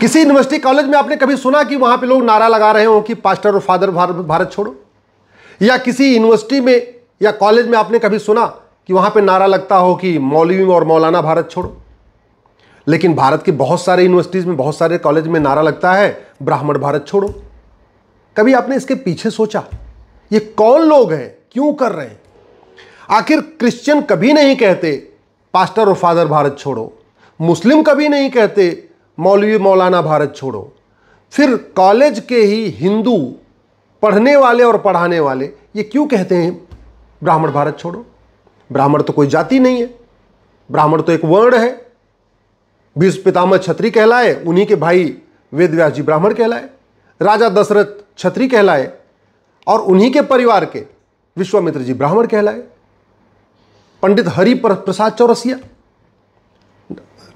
किसी university college में आपने कभी सुना कि वहां पे लोग नारा लगा रहे हो कि पास्टर और फादर भारत छोड़ो? या किसी यूनिवर्सिटी में या कॉलेज में आपने कभी सुना कि वहां पे नारा लगता हो कि मौलवी और मौलाना भारत छोड़ो? लेकिन भारत के बहुत सारे यूनिवर्सिटीज में, बहुत सारे कॉलेज में नारा लगता है ब्राह्मण भारत छोड़ो। कभी आपने इसके पीछे सोचा ये कौन लोग हैं, क्यों कर रहे हैं? आखिर क्रिश्चियन कभी नहीं कहते पास्टर और फादर भारत छोड़ो, मुस्लिम कभी नहीं कहते मौलवी मौलाना भारत छोड़ो, फिर कॉलेज के ही हिंदू पढ़ने वाले और पढ़ाने वाले ये क्यों कहते हैं ब्राह्मण भारत छोड़ो? ब्राह्मण तो कोई जाति नहीं है, ब्राह्मण तो एक वर्ण है। भीष्म पितामह क्षत्रिय कहलाए, उन्हीं के भाई वेद व्यास जी ब्राह्मण कहलाए, राजा दशरथ क्षत्रिय कहलाए और उन्हीं के परिवार के विश्वामित्र जी ब्राह्मण कहलाए। पंडित हरि प्रसाद चौरसिया,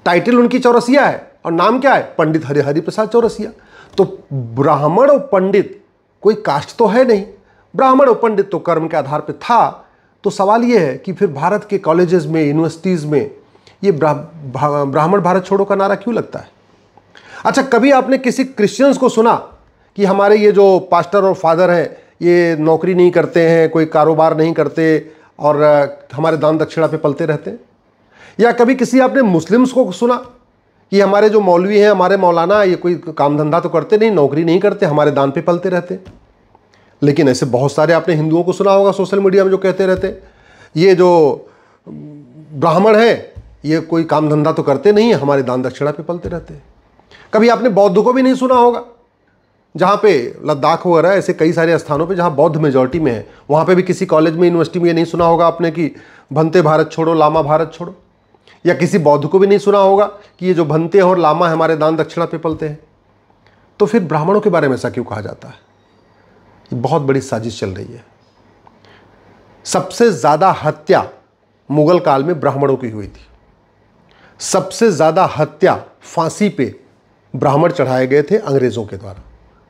टाइटल उनकी चौरसिया है और नाम क्या है? पंडित हरि प्रसाद चौरसिया। तो ब्राह्मण और पंडित कोई कास्ट तो है नहीं, ब्राह्मण और पंडित तो कर्म के आधार पर था। तो सवाल यह है कि फिर भारत के कॉलेजेस में, यूनिवर्सिटीज में ये ब्राह्मण भारत छोड़ो का नारा क्यों लगता है? अच्छा, कभी आपने किसी क्रिश्चियंस को सुना कि हमारे ये जो पास्टर और फादर हैं ये नौकरी नहीं करते हैं, कोई कारोबार नहीं करते और हमारे दान दक्षिणा पे पलते रहते हैं? या कभी किसी आपने मुस्लिम्स को सुना कि हमारे जो मौलवी हैं, हमारे मौलाना, ये कोई काम धंधा तो करते नहीं, नौकरी नहीं करते, हमारे दान पे पलते रहते? लेकिन ऐसे बहुत सारे आपने हिंदुओं को सुना होगा सोशल मीडिया में जो कहते रहते ये जो ब्राह्मण है ये कोई काम धंधा तो करते नहीं है, हमारे दान दक्षिणा पे पलते रहते हैं। कभी आपने बौद्ध को भी नहीं सुना होगा, जहाँ पे लद्दाख वगैरह ऐसे कई सारे स्थानों पे जहाँ बौद्ध मेजॉरिटी में है, वहाँ पे भी किसी कॉलेज में, यूनिवर्सिटी में ये नहीं सुना होगा आपने कि भंते भारत छोड़ो, लामा भारत छोड़ो। या किसी बौद्ध को भी नहीं सुना होगा कि ये जो भंते और लामा हमारे दान दक्षिणा पे पलते हैं। तो फिर ब्राह्मणों के बारे में ऐसा क्यों कहा जाता है? ये बहुत बड़ी साजिश चल रही है। सबसे ज़्यादा हत्या मुगल काल में ब्राह्मणों की हुई थी। सबसे ज़्यादा हत्या फांसी पे ब्राह्मण चढ़ाए गए थे अंग्रेज़ों के द्वारा।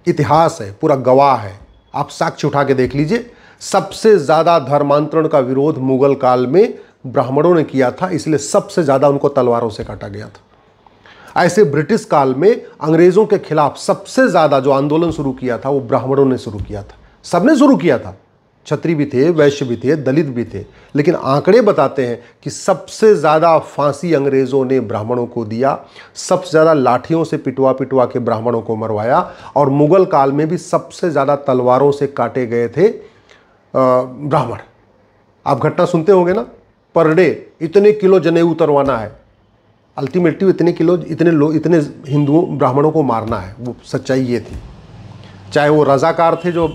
इतिहास है, पूरा गवाह है, आप साक्ष्य उठा के देख लीजिए। सबसे ज़्यादा धर्मांतरण का विरोध मुगल काल में ब्राह्मणों ने किया था, इसलिए सबसे ज़्यादा उनको तलवारों से काटा गया था। ऐसे ब्रिटिश काल में अंग्रेज़ों के खिलाफ सबसे ज़्यादा जो आंदोलन शुरू किया था वो ब्राह्मणों ने शुरू किया था। सबने शुरू किया था, क्षत्रिय भी थे, वैश्य भी थे, दलित भी थे, लेकिन आंकड़े बताते हैं कि सबसे ज़्यादा फांसी अंग्रेज़ों ने ब्राह्मणों को दिया, सबसे ज़्यादा लाठियों से पिटवा पिटवा के ब्राह्मणों को मरवाया। और मुगल काल में भी सबसे ज़्यादा तलवारों से काटे गए थे ब्राह्मण। आप घटना सुनते होंगे ना, पर डे इतने किलो जनेऊ उतरवाना है, अल्टीमेटली इतने किलो, इतने हिंदुओं ब्राह्मणों को मारना है। वो सच्चाई ये थी। चाहे वो रजाकार थे जो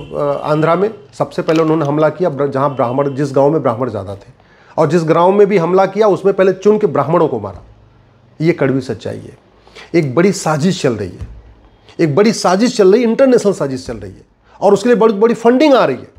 आंध्रा में सबसे पहले उन्होंने हमला किया, जहां ब्राह्मण, जिस गांव में ब्राह्मण ज़्यादा थे, और जिस गांव में भी हमला किया उसमें पहले चुन के ब्राह्मणों को मारा। ये कड़वी सच्चाई है। एक बड़ी साजिश चल रही है, एक बड़ी साजिश चल रही है, इंटरनेशनल साजिश चल रही है, और उसके लिए बड़ी बड़ी फंडिंग आ रही है।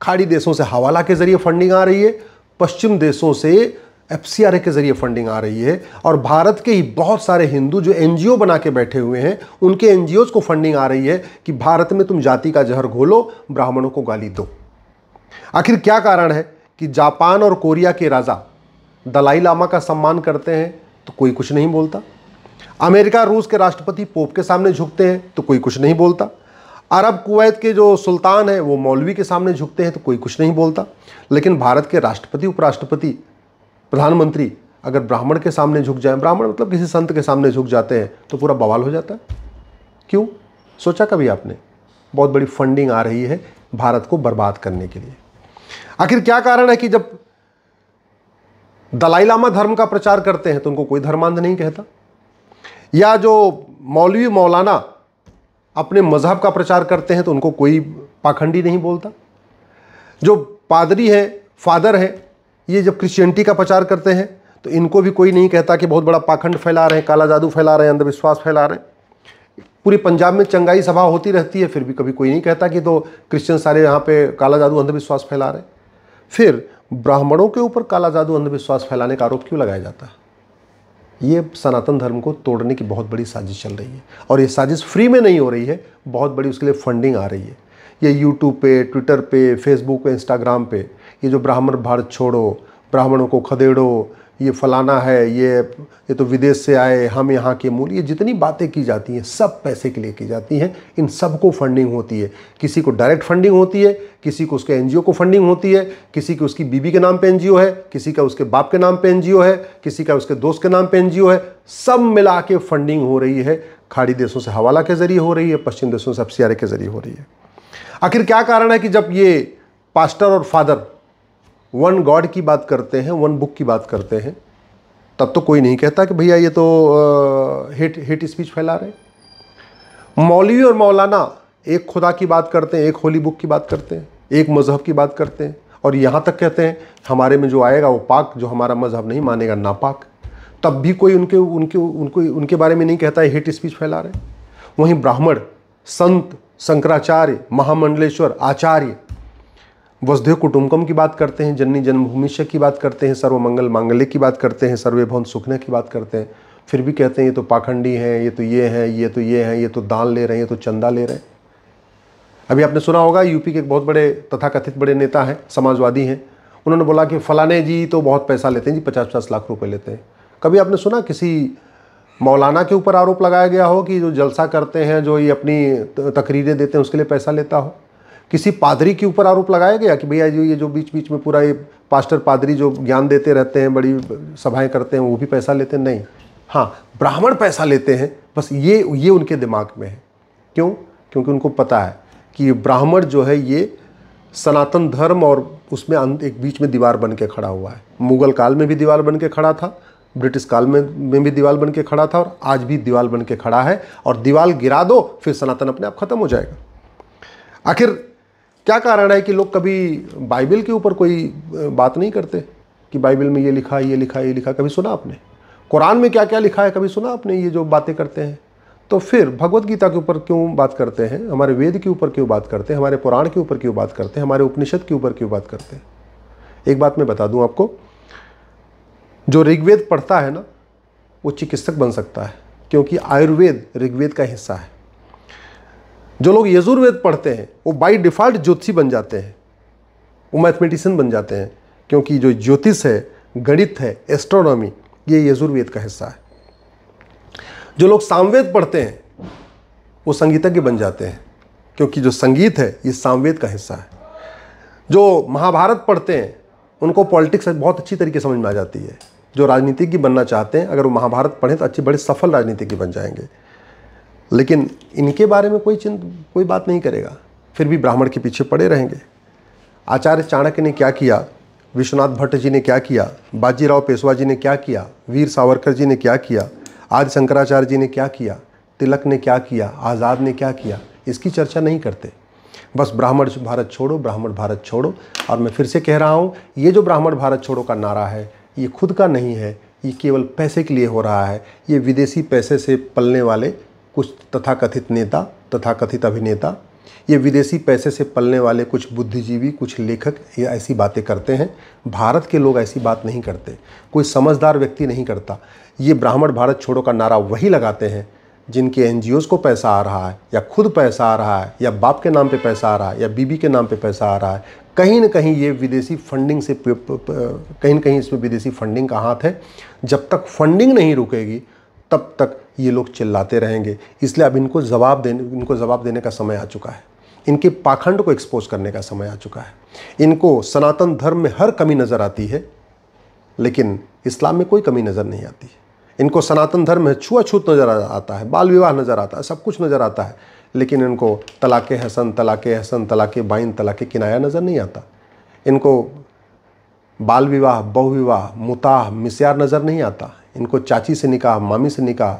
खाड़ी देशों से हवाला के जरिए फंडिंग आ रही है, पश्चिम देशों से FCRA के जरिए फंडिंग आ रही है, और भारत के ही बहुत सारे हिंदू जो NGO बना के बैठे हुए हैं उनके NGOs को फंडिंग आ रही है कि भारत में तुम जाति का जहर घोलो, ब्राह्मणों को गाली दो। आखिर क्या कारण है कि जापान और कोरिया के राजा दलाई लामा का सम्मान करते हैं तो कोई कुछ नहीं बोलता, अमेरिका रूस के राष्ट्रपति पोप के सामने झुकते हैं तो कोई कुछ नहीं बोलता, अरब कुवैत के जो सुल्तान हैं वो मौलवी के सामने झुकते हैं तो कोई कुछ नहीं बोलता, लेकिन भारत के राष्ट्रपति, उपराष्ट्रपति, प्रधानमंत्री अगर ब्राह्मण के सामने झुक जाए, ब्राह्मण मतलब किसी संत के सामने झुक जाते हैं तो पूरा बवाल हो जाता है। क्यों? सोचा कभी आपने? बहुत बड़ी फंडिंग आ रही है भारत को बर्बाद करने के लिए। आखिर क्या कारण है कि जब दलाई लामा धर्म का प्रचार करते हैं तो उनको कोई धर्मांध नहीं कहता, या जो मौलवी मौलाना अपने मजहब का प्रचार करते हैं तो उनको कोई पाखंडी नहीं बोलता, जो पादरी है, फादर है, ये जब क्रिश्चियनिटी का प्रचार करते हैं तो इनको भी कोई नहीं कहता कि बहुत बड़ा पाखंड फैला रहे हैं, काला जादू फैला रहे हैं, अंधविश्वास फैला रहे हैं। पूरी पंजाब में चंगाई सभा होती रहती है, फिर भी कभी कोई नहीं कहता कि तो क्रिश्चियन सारे यहाँ पे काला जादू अंधविश्वास फैला रहे हैं। फिर ब्राह्मणों के ऊपर काला जादू अंधविश्वास फैलाने का आरोप क्यों लगाया जाता है? ये सनातन धर्म को तोड़ने की बहुत बड़ी साजिश चल रही है, और ये साजिश फ्री में नहीं हो रही है, बहुत बड़ी उसके लिए फंडिंग आ रही है। ये यूट्यूब पे, ट्विटर पे, फेसबुक पे, इंस्टाग्राम पे ये जो ब्राह्मण भारत छोड़ो, ब्राह्मणों को खदेड़ो, ये फलाना है, ये तो विदेश से आए, हम यहाँ के मूल, ये जितनी बातें की जाती हैं सब पैसे के लिए की जाती हैं। इन सबको फंडिंग होती है, किसी को डायरेक्ट फंडिंग होती है, किसी को उसके एनजीओ को फंडिंग होती है, किसी की उसकी बीबी के नाम पे एनजीओ है, किसी का उसके बाप के नाम पे एनजीओ है, किसी का उसके दोस्त के नाम पे एनजीओ है। सब मिला के फंडिंग हो रही है। खाड़ी देशों से हवाला के जरिए हो रही है, पश्चिम देशों से सब्सिडी के जरिए हो रही है। आखिर क्या कारण है कि जब ये पास्टर और फादर वन गॉड की बात करते हैं, वन बुक की बात करते हैं, तब तो कोई नहीं कहता कि भैया ये तो हेट स्पीच फैला रहे। मौलवी और मौलाना एक खुदा की बात करते हैं, एक होली बुक की बात करते हैं, एक मजहब की बात करते हैं, और यहाँ तक कहते हैं हमारे में जो आएगा वो पाक, जो हमारा मजहब नहीं मानेगा नापाक। तब भी कोई उनके बारे में नहीं कहता है हेट स्पीच फैला रहे। वहीं ब्राह्मण, संत, शंकराचार्य, महामंडलेश्वर, आचार्य वसुधैव कुटुंबकम की बात करते हैं, जननी जन्मभूमिष्य की बात करते हैं, सर्वमंगल मांगल्य की बात करते हैं, सर्वे भवन सुखने की बात करते हैं, फिर भी कहते हैं ये तो पाखंडी हैं, ये तो ये हैं, ये तो ये हैं, ये तो दान ले रहे हैं, ये तो चंदा ले रहे हैं। अभी आपने सुना होगा यूपी के एक बहुत बड़े तथाकथित बड़े नेता हैं, समाजवादी हैं, उन्होंने बोला कि फलाने जी तो बहुत पैसा लेते हैं जी, 50-50 लाख रुपए लेते हैं। कभी आपने सुना किसी मौलाना के ऊपर आरोप लगाया गया हो कि जो जलसा करते हैं, जो ये अपनी तकरीरें देते हैं, उसके लिए पैसा लेता हो? किसी पादरी के ऊपर आरोप लगाया गया कि भैया ये जो बीच बीच में पूरा ये पास्टर पादरी जो ज्ञान देते रहते हैं, बड़ी सभाएं करते हैं, वो भी पैसा लेते हैं? नहीं। हाँ, ब्राह्मण पैसा लेते हैं, बस ये उनके दिमाग में है। क्यों? क्योंकि उनको पता है कि ये ब्राह्मण जो है ये सनातन धर्म और उसमें एक बीच में दीवार बन के खड़ा हुआ है। मुगल काल में भी दीवार बन के खड़ा था, ब्रिटिश काल में भी दीवार बन के खड़ा था, और आज भी दीवार बन के खड़ा है। और दीवार गिरा दो, फिर सनातन अपने आप खत्म हो जाएगा। आखिर क्या कारण है कि लोग कभी बाइबल के ऊपर कोई बात नहीं करते कि बाइबल में ये लिखा, ये लिखा, ये लिखा? कभी सुना आपने? कुरान में क्या क्या लिखा है कभी सुना आपने? ये जो बातें करते हैं, तो फिर भगवत गीता के ऊपर क्यों बात करते हैं? हमारे वेद के ऊपर क्यों बात करते हैं? हमारे पुराण के ऊपर क्यों बात करते हैं? हमारे उपनिषद के ऊपर क्यों बात करते हैं? एक बात मैं बता दूं आपको, जो ऋग्वेद पढ़ता है ना, वो चिकित्सक बन सकता है, क्योंकि आयुर्वेद ऋग्वेद का हिस्सा है। जो लोग यजुर्वेद पढ़ते हैं वो बाय डिफ़ॉल्ट ज्योतिषी बन जाते हैं, वो मैथमेटिशियन बन जाते हैं, क्योंकि जो ज्योतिष है, गणित है, एस्ट्रोनॉमी, ये यजुर्वेद का हिस्सा है। जो लोग सामवेद पढ़ते हैं वो संगीतज्ञ बन जाते हैं, क्योंकि जो संगीत है ये सामवेद का हिस्सा है। जो महाभारत पढ़ते हैं उनको पॉलिटिक्स बहुत अच्छी तरीके समझ में आ जाती है। जो राजनीतिज्ञ बनना चाहते हैं, अगर वो महाभारत पढ़ें तो अच्छे बड़े सफल राजनीतिज्ञ बन जाएंगे। लेकिन इनके बारे में कोई बात नहीं करेगा, फिर भी ब्राह्मण के पीछे पड़े रहेंगे। आचार्य चाणक्य ने क्या किया, विश्वनाथ भट्ट जी ने क्या किया, बाजीराव पेशवा जी ने क्या किया, वीर सावरकर जी ने क्या किया, आदि शंकराचार्य जी ने क्या किया, तिलक ने क्या किया, आज़ाद ने क्या किया, इसकी चर्चा नहीं करते। बस ब्राह्मण भारत छोड़ो, ब्राह्मण भारत छोड़ो। और मैं फिर से कह रहा हूँ, ये जो ब्राह्मण भारत छोड़ो का नारा है, ये खुद का नहीं है, ये केवल पैसे के लिए हो रहा है। ये विदेशी पैसे से पलने वाले कुछ तथाकथित नेता, तथाकथित अभिनेता, ये विदेशी पैसे से पलने वाले कुछ बुद्धिजीवी, कुछ लेखक ये ऐसी बातें करते हैं। भारत के लोग ऐसी बात नहीं करते, कोई समझदार व्यक्ति नहीं करता। ये ब्राह्मण भारत छोड़ो का नारा वही लगाते हैं जिनके एनजीओज़ को पैसा आ रहा है, या खुद पैसा आ रहा है, या बाप के नाम पे पैसा आ रहा है, या बीबी के नाम पे पैसा आ रहा है। कहीं ना कहीं ये विदेशी फंडिंग से, कहीं ना कहीं इसमें विदेशी फंडिंग का हाथ है। जब तक फंडिंग नहीं रुकेगी तब तक ये लोग चिल्लाते रहेंगे। इसलिए अब इनको जवाब देने का समय आ चुका है। इनके पाखंड को एक्सपोज करने का समय आ चुका है। इनको सनातन धर्म में हर कमी नज़र आती है, लेकिन इस्लाम में कोई कमी नज़र नहीं आती है। इनको सनातन धर्म में छुआछूत नज़र आता है, बाल विवाह नज़र आता है, सब कुछ नज़र आता है, लेकिन इनको तलाक़े हसन, तलाक़े हसन, तलाक़े बाइन, तलाक़े किनाया नज़र नहीं आता। इनको बाल विवाह, बहु विवाह, मुताह, मिस्यार नज़र नहीं आता। इनको चाची से निकाह, मामी से निकाह,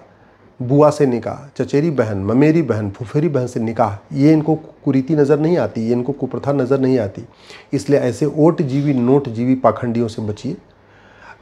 बुआ से निकाह, चचेरी बहन, ममेरी बहन, फुफेरी बहन से निकाह, ये इनको कुरीति नज़र नहीं आती, ये इनको कुप्रथा नज़र नहीं आती। इसलिए ऐसे ओट जीवी, नोट जीवी पाखंडियों से बचिए,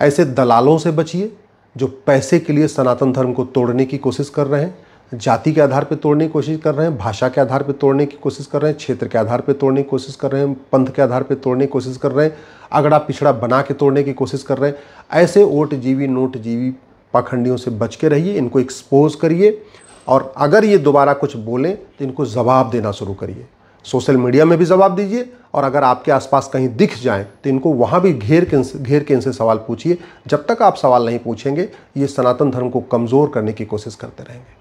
ऐसे दलालों से बचिए जो पैसे के लिए सनातन धर्म को तोड़ने की कोशिश कर रहे हैं, जाति के आधार पर तोड़ने की कोशिश कर रहे हैं, भाषा के आधार पर तोड़ने की कोशिश कर रहे हैं, क्षेत्र के आधार पर तोड़ने की कोशिश कर रहे हैं, पंथ के आधार पर तोड़ने की कोशिश कर रहे हैं, अगड़ा पिछड़ा बना के तोड़ने की कोशिश कर रहे हैं। ऐसे ओट जीवी, नोट जीवी पाखंडियों से बच के रहिए, इनको एक्सपोज करिए, और अगर ये दोबारा कुछ बोलें तो इनको जवाब देना शुरू करिए। सोशल मीडिया में भी जवाब दीजिए, और अगर आपके आसपास कहीं दिख जाएं तो इनको वहाँ भी घेर के इनसे सवाल पूछिए। जब तक आप सवाल नहीं पूछेंगे ये सनातन धर्म को कमज़ोर करने की कोशिश करते रहेंगे।